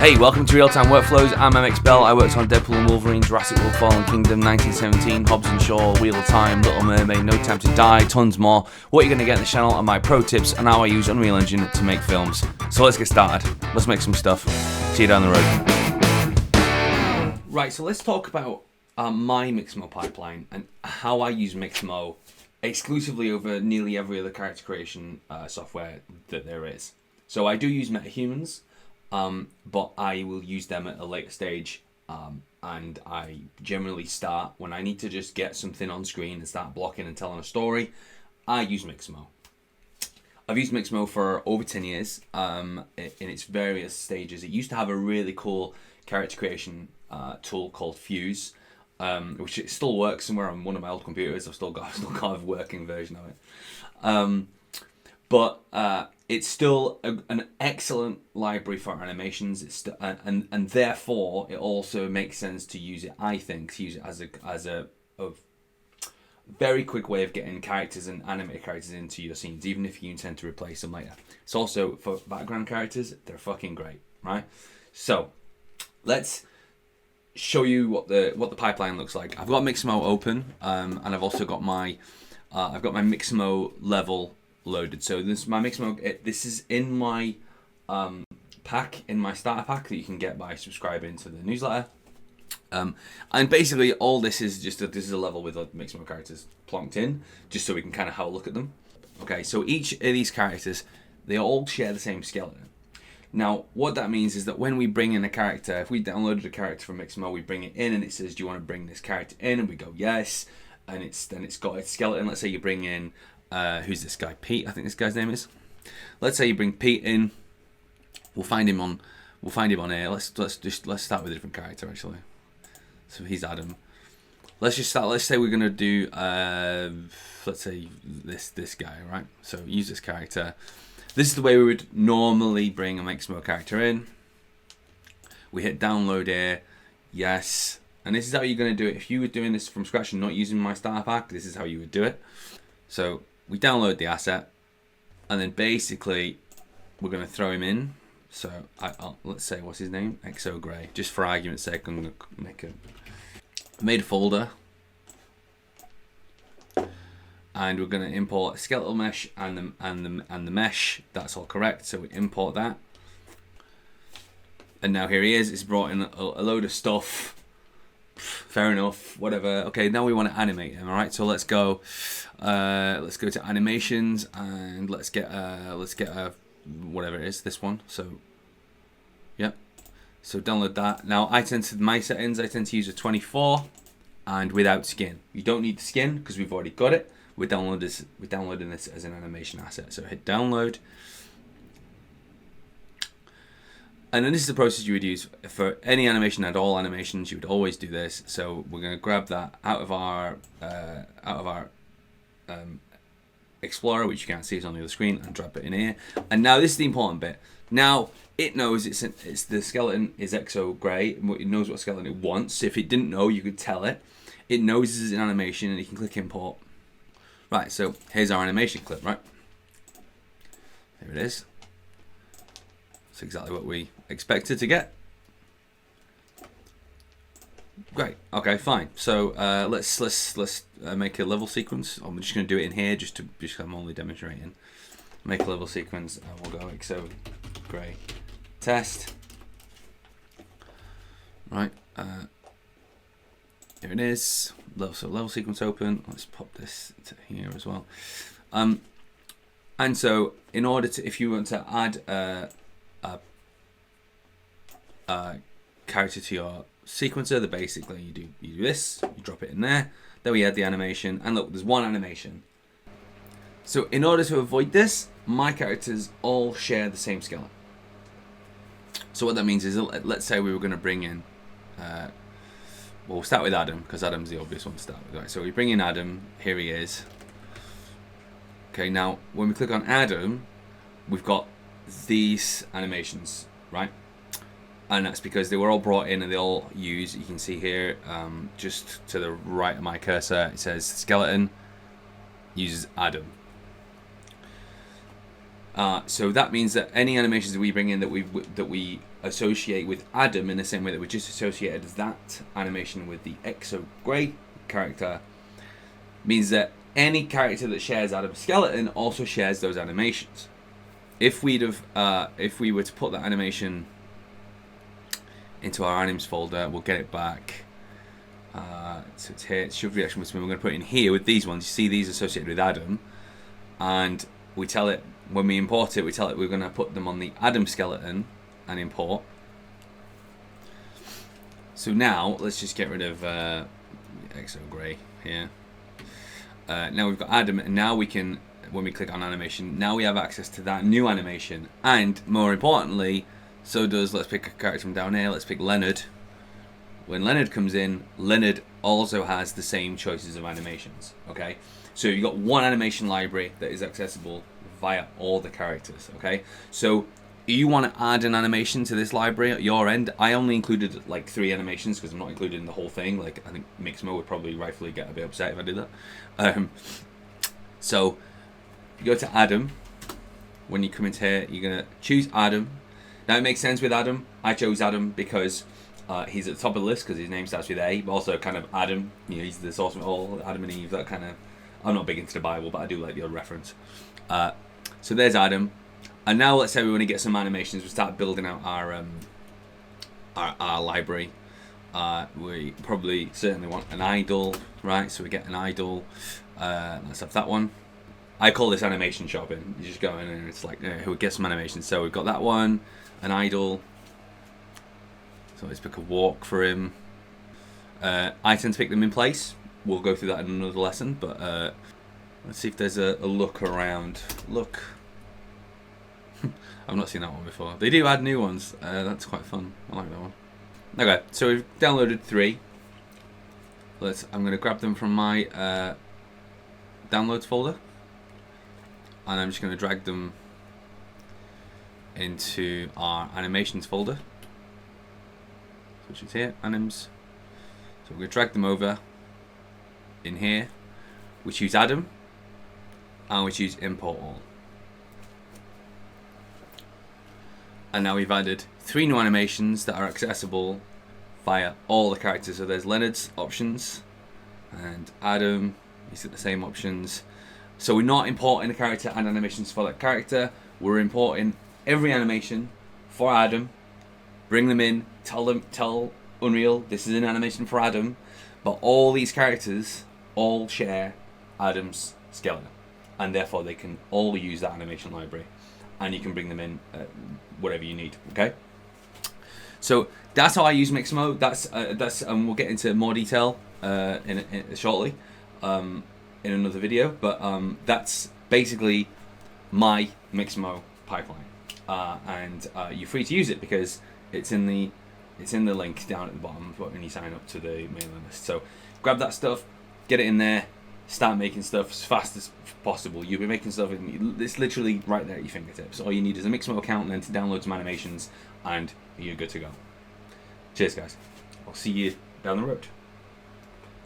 Hey, welcome to Realtime Workflows. I'm MX Bell. I worked on Deadpool and Wolverine, Jurassic World Fallen Kingdom, 1917, Hobbs and Shaw, Wheel of Time, Little Mermaid, No Time to Die, tons more. What you're going to get in the channel are my pro tips and how I use Unreal Engine to make films. So let's get started. Let's make some stuff. See you down the road. Right, so let's talk about my Mixamo pipeline and how I use Mixamo exclusively over nearly every other character creation software that there is. So I do use MetaHumans, but I will use them at a later stage, and I generally start when I need to just get something on screen and start blocking and telling a story. I use Mixamo. I've used Mixamo for over 10 years in its various stages. It used to have a really cool character creation tool called Fuse, which it still works somewhere on one of my old computers. I've still got a working version of it. But it's still an excellent library for animations. It's and therefore it also makes sense to use it. I think to use it as a very quick way of getting characters and animated characters into your scenes, even if you intend to replace them later. It's also for background characters. They're fucking great, right? So let's show you what the pipeline looks like. I've got Mixamo open, and I've also got my Mixamo level loaded. So this is my Mixamo. This is in my pack, in my starter pack that you can get by subscribing to the newsletter. And basically all this is just this is a level with Mixamo characters plonked in, just so we can kind of have a look at them. Okay, so each of these characters, they all share the same skeleton. Now, what that means is that when we bring in a character, if we downloaded a character from Mixamo, we bring it in and it says, do you want to bring this character in? And we go, yes. And then it's got its skeleton. Let's say you bring in, who's this guy? Pete, I think this guy's name is. Let's say you bring Pete in. We'll find him on here. Let's start with a different character actually. So he's Adam. Let's say we're gonna do let's say this guy, right? So use this character. This is the way we would normally bring a Mixamo character in. We hit download here, yes. And this is how you're gonna do it. If you were doing this from scratch and not using my starter pack, this is how you would do it. So we download the asset, and then basically we're gonna throw him in. So let's say, what's his name? XO Gray. Just for argument's sake, I'm gonna made a folder, and we're gonna import skeletal mesh and the mesh. That's all correct. So we import that, and now here he is. It's brought in a load of stuff. Fair enough. Whatever. Okay, now we want to animate him. All right. So let's go to animations, and let's get a whatever it is. This one. So, yep. So download that. Now my settings, I tend to use a 24 and without skin. You don't need the skin because we've already got it. We're downloading this as an animation asset. So hit download. And then this is the process you would use for any animation and all animations. You would always do this. So we're going to grab that out of our Explorer, which you can't see, is on the other screen, and drop it in here. And now this is the important bit. Now it knows it's the skeleton is XO Gray. It knows what skeleton it wants. If it didn't know, you could tell it. It knows this is an animation, and you can click import. Right. So here's our animation clip. Right. Here it is. That's exactly what we expected to get. Great. Okay, fine. So let's make a level sequence. I'm just going to do it in here, just I'm only demonstrating. Make a level sequence, and we'll go XO Gray test. Right. Here it is. Level sequence open. Let's pop this to here as well. And so in order to, if you want to add a character to your sequencer, that basically you do this, you drop it in there. Then we add the animation, and look, there's one animation. So in order to avoid this, my characters all share the same skeleton. So what that means is, let's say we were going to bring in, well, we'll start with Adam because Adam's the obvious one to start with. Right, so we bring in Adam. Here he is. Okay, now when we click on Adam, we've got these animations, right? And that's because they were all brought in and they all use, you can see here, just to the right of my cursor, it says skeleton uses Adam. So that means that any animations that we bring in that we associate with Adam in the same way that we just associated that animation with the Exo Grey character, means that any character that shares Adam's skeleton also shares those animations. If we were to put that animation into our animes folder, we'll get it back. So it's here. It's shove reaction with spin. We're going to put it in here with these ones. You see these associated with Adam, and we tell it when we import it. We tell it we're going to put them on the Adam skeleton and import. So now let's just get rid of Exo Grey here. Now we've got Adam, and now we can, when we click on animation, now we have access to that new animation. And more importantly, so does, let's pick a character from down here. Let's pick Leonard. When Leonard comes in, Leonard also has the same choices of animations. Okay, so you've got one animation library that is accessible via all the characters. Okay, so you want to add an animation to this library at your end. I only included like 3 animations because I'm not included in the whole thing. Like, I think Mixamo would probably rightfully get a bit upset if I did that. So you go to Adam. When you come into here, you're gonna choose Adam. Now it makes sense with Adam. I chose Adam because he's at the top of the list because his name starts with A, but also kind of Adam. You know, he's the source of all, Adam and Eve. That kind of. I'm not big into the Bible, but I do like the odd reference. So there's Adam. And now let's say we want to get some animations. We start building out our library. We probably certainly want an idol, right? So we get an idol. Let's have that one. I call this animation shopping. You just go in and it's like, who get some animations. So we've got that one, an idol. So let's pick a walk for him. I tend to pick them in place. We'll go through that in another lesson, but let's see if there's a look around. Look. I've not seen that one before. They do add new ones. That's quite fun. I like that one. Okay, so we've downloaded 3. I'm going to grab them from my downloads folder, and I'm just going to drag them into our animations folder, which is here, anims. So we're going to drag them over in here. We choose Adam, and we choose import all. And now we've added 3 new animations that are accessible via all the characters. So there's Leonard's options, and Adam, he's got the same options. So we're not importing a character and animations for that character. We're importing every animation for Adam, bring them in, tell Unreal this is an animation for Adam, but all these characters all share Adam's skeleton, and therefore they can all use that animation library. And you can bring them in whatever you need. Okay. So that's how I use Mixamo. That's we'll get into more detail in shortly in another video. But that's basically my Mixamo pipeline, and you're free to use it because it's in the link down at the bottom when you sign up to the mailing list. So grab that stuff, get it in there. Start making stuff as fast as possible. You'll be making stuff, it's literally right there at your fingertips. All you need is a Mixamo account and then to download some animations, and you're good to go. Cheers, guys. I'll see you down the road.